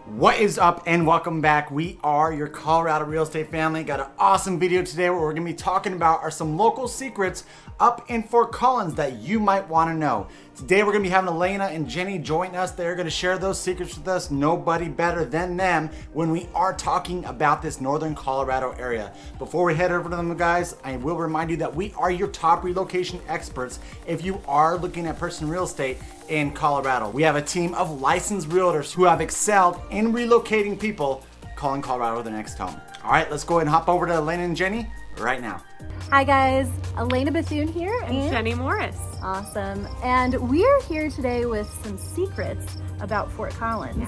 What is up and welcome back. We are your Colorado real estate family. Got an awesome video today where we're going to be talking about some local secrets up in Fort Collins that you might want to know. Today we're going to be having Elena and Jenny join us. They're going to share those secrets with us. Nobody better than them when we are talking about this northern Colorado area. Before we head over to them, guys, I will remind you that we are your top relocation experts if you are looking at purchasing real estate in Colorado. We have a team of licensed realtors who have excelled in relocating people calling Colorado their next home. All right, let's go ahead and hop over to Elena and Jenny right now. Hi guys, Elena Bethune here and Jenny Morris. Awesome. And we're here today with some secrets about Fort Collins.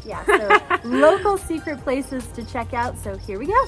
Yeah, so local secret places to check out. So here we go.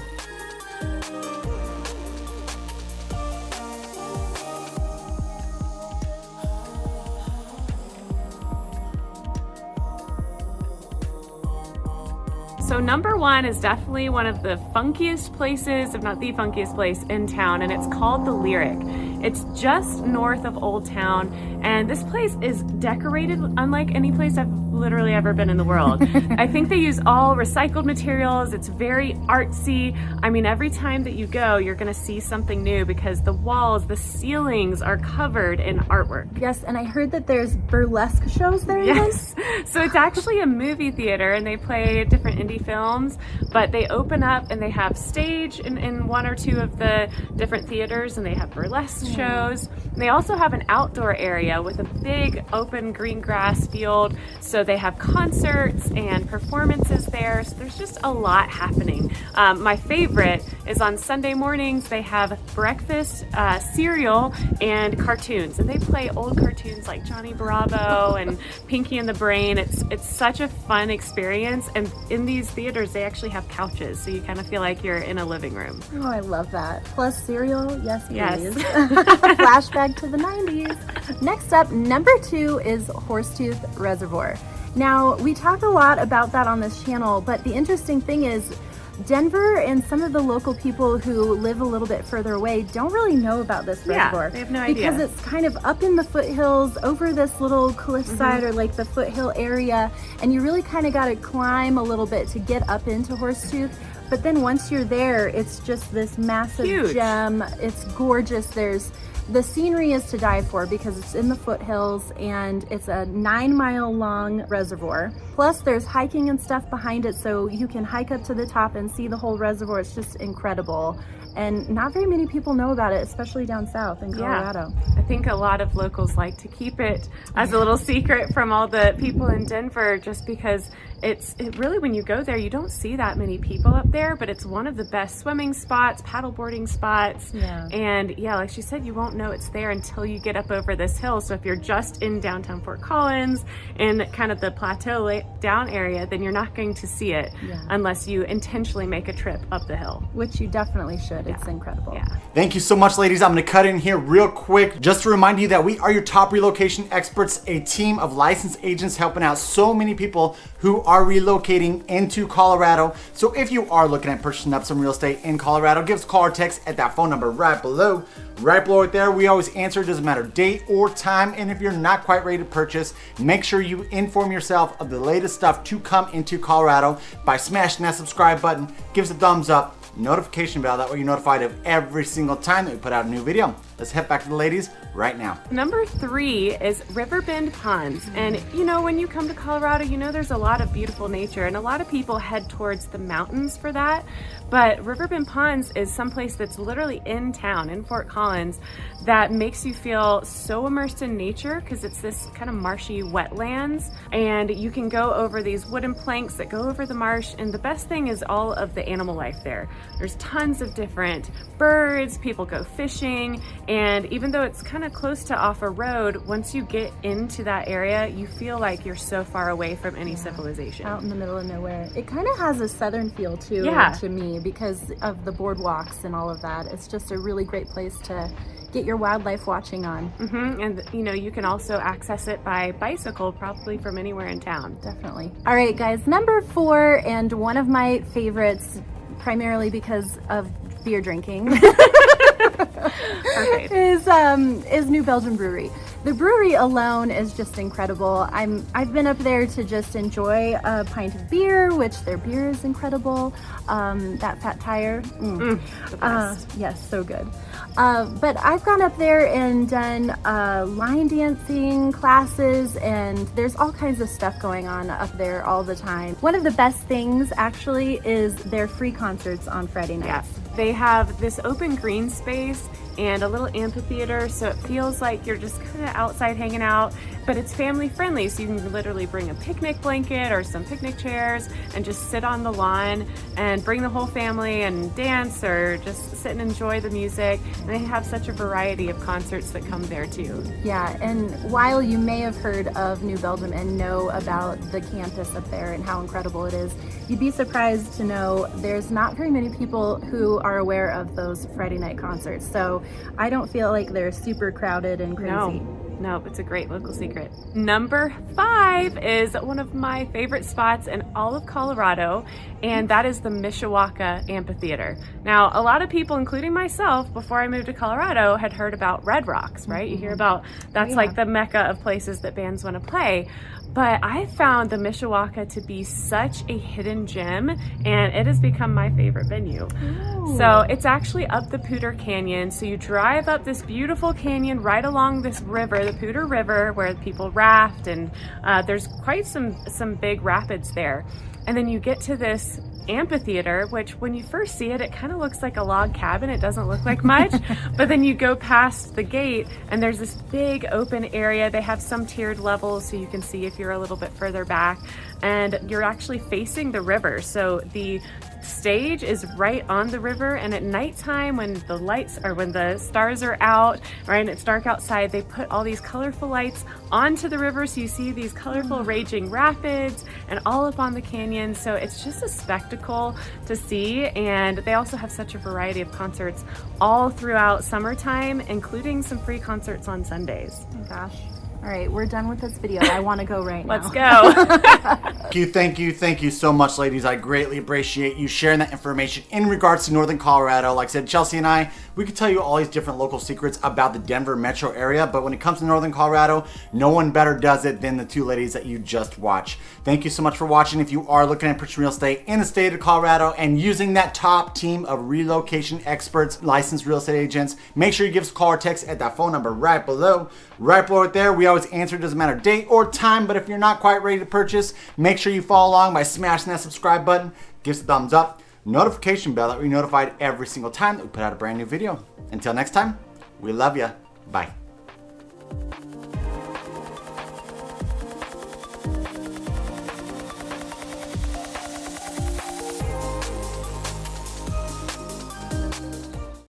So number one is definitely one of the funkiest places, if not the funkiest place in town, and it's called the Lyric. It's just north of Old Town, and this place is decorated unlike any place I've literally ever been in the world. I think they use all recycled materials. It's very artsy. I mean, every time that you go, you're gonna see something new because the walls, the ceilings are covered in artwork. Yes, and I heard that there's burlesque shows there. Yes, so it's actually a movie theater and they play different indie films, but they open up and they have stage in one or two of the different theaters, and they have burlesque shows. And they also have an outdoor area with a big open green grass field, so they have concerts and performances there. So there's just a lot happening. My favorite is on Sunday mornings they have breakfast, cereal, and cartoons, and they play old cartoons like Johnny Bravo and Pinky and the Brain. It's such a fun experience, and in these theaters they actually have couches, so you kind of feel like you're in a living room. Oh, I love that. Plus cereal, yes please. Yes. Flashback to the 90s. Next up, number 2 is Horsetooth Reservoir. Now, we talk a lot about that on this channel, but the interesting thing is Denver and some of the local people who live a little bit further away don't really know about this reservoir. They have no idea. Because it's kind of up in the foothills over this little cliffside or like the foothill area, and you really kind of got to climb a little bit to get up into Horsetooth. But then once you're there, it's just this massive gem. It's gorgeous. The scenery is to die for because it's in the foothills, and it's a 9-mile long reservoir. Plus there's hiking and stuff behind it, so you can hike up to the top and see the whole reservoir. It's just incredible. And not very many people know about it, especially down south in Colorado. Yeah. I think a lot of locals like to keep it as a little secret from all the people in Denver, just because it really, when you go there, you don't see that many people up there, but it's one of the best swimming spots, paddleboarding spots. Yeah. And yeah, like she said, you won't know it's there until you get up over this hill. So if you're just in downtown Fort Collins and kind of the plateau down area, then you're not going to see it unless you intentionally make a trip up the hill. Which you definitely should. It's incredible. Yeah. Thank you so much, ladies. I'm going to cut in here real quick just to remind you that we are your top relocation experts, a team of licensed agents helping out so many people who are relocating into Colorado. So if you are looking at purchasing up some real estate in Colorado, give us a call or text at that phone number right below. Right below it there, we always answer. It doesn't matter date or time. And if you're not quite ready to purchase, make sure you inform yourself of the latest stuff to come into Colorado by smashing that subscribe button. Give us a thumbs up, notification bell, that way you're notified of every single time that we put out a new video. Let's head back to the ladies right now. Number 3 is Riverbend Ponds. And you know, when you come to Colorado, you know there's a lot of beautiful nature, and a lot of people head towards the mountains for that. But Riverbend Ponds is someplace that's literally in town, in Fort Collins, that makes you feel so immersed in nature because it's this kind of marshy wetlands, and you can go over these wooden planks that go over the marsh. And the best thing is all of the animal life there. There's tons of different birds, people go fishing, and even though it's kind of close to off a road, once you get into that area, you feel like you're so far away from any civilization. Out in the middle of nowhere. It kind of has a southern feel too, to me, because of the boardwalks and all of that. It's just a really great place to get your wildlife watching on. And you know, you can also access it by bicycle, probably from anywhere in town. Definitely. All right, guys, number 4, and one of my favorites, primarily because of beer drinking, is New Belgium Brewery. The brewery alone is just incredible. I've been up there to just enjoy a pint of beer, which their beer is incredible. That Fat Tire, The best. yes, so good. But I've gone up there and done line dancing classes, and there's all kinds of stuff going on up there all the time. One of the best things actually is their free concerts on Friday nights. Yes, they have this open green space and a little amphitheater, so it feels like you're just kind of outside hanging out, but it's family friendly, so you can literally bring a picnic blanket or some picnic chairs and just sit on the lawn and bring the whole family and dance or just sit and enjoy the music. And they have such a variety of concerts that come there too. Yeah, and while you may have heard of New Belgium and know about the campus up there and how incredible it is, you'd be surprised to know there's not very many people who are aware of those Friday night concerts. So I don't feel like they're super crowded and crazy. No, it's a great local secret. Number 5 is one of my favorite spots in all of Colorado, and that is the Mishawaka Amphitheater. Now, a lot of people, including myself, before I moved to Colorado, had heard about Red Rocks, right? You hear about, that's like the mecca of places that bands want to play. But I found the Mishawaka to be such a hidden gem, and it has become my favorite venue. Ooh. So it's actually up the Poudre Canyon. So you drive up this beautiful canyon right along this river, the Poudre River, where people raft, and there's quite some big rapids there. And then you get to this amphitheater, which when you first see it, it kind of looks like a log cabin. It doesn't look like much, but then you go past the gate and there's this big open area. They have some tiered levels so you can see if you're a little bit further back, and you're actually facing the river. So the stage is right on the river, and at nighttime when the lights or when the stars are out, right, and it's dark outside, they put all these colorful lights onto the river, so you see these colorful raging rapids and all up on the canyon. So it's just a spectacle to see, and they also have such a variety of concerts all throughout summertime, including some free concerts on Sundays. Oh my gosh. All right, we're done with this video. I want to go right now. Let's go. Thank you so much, ladies. I greatly appreciate you sharing that information in regards to Northern Colorado. Like I said, Chelsea and I, we could tell you all these different local secrets about the Denver metro area, but when it comes to Northern Colorado, no one better does it than the two ladies that you just watched. Thank you so much for watching. If you are looking at purchasing real estate in the state of Colorado and using that top team of relocation experts, licensed real estate agents, make sure you give us a call or text at that phone number right below. Right below it there. We always answer, doesn't matter date or time, but if you're not quite ready to purchase, make sure you follow along by smashing that subscribe button, give us a thumbs up, notification bell that we're notified every single time that we put out a brand new video. Until next time, we love you. Bye.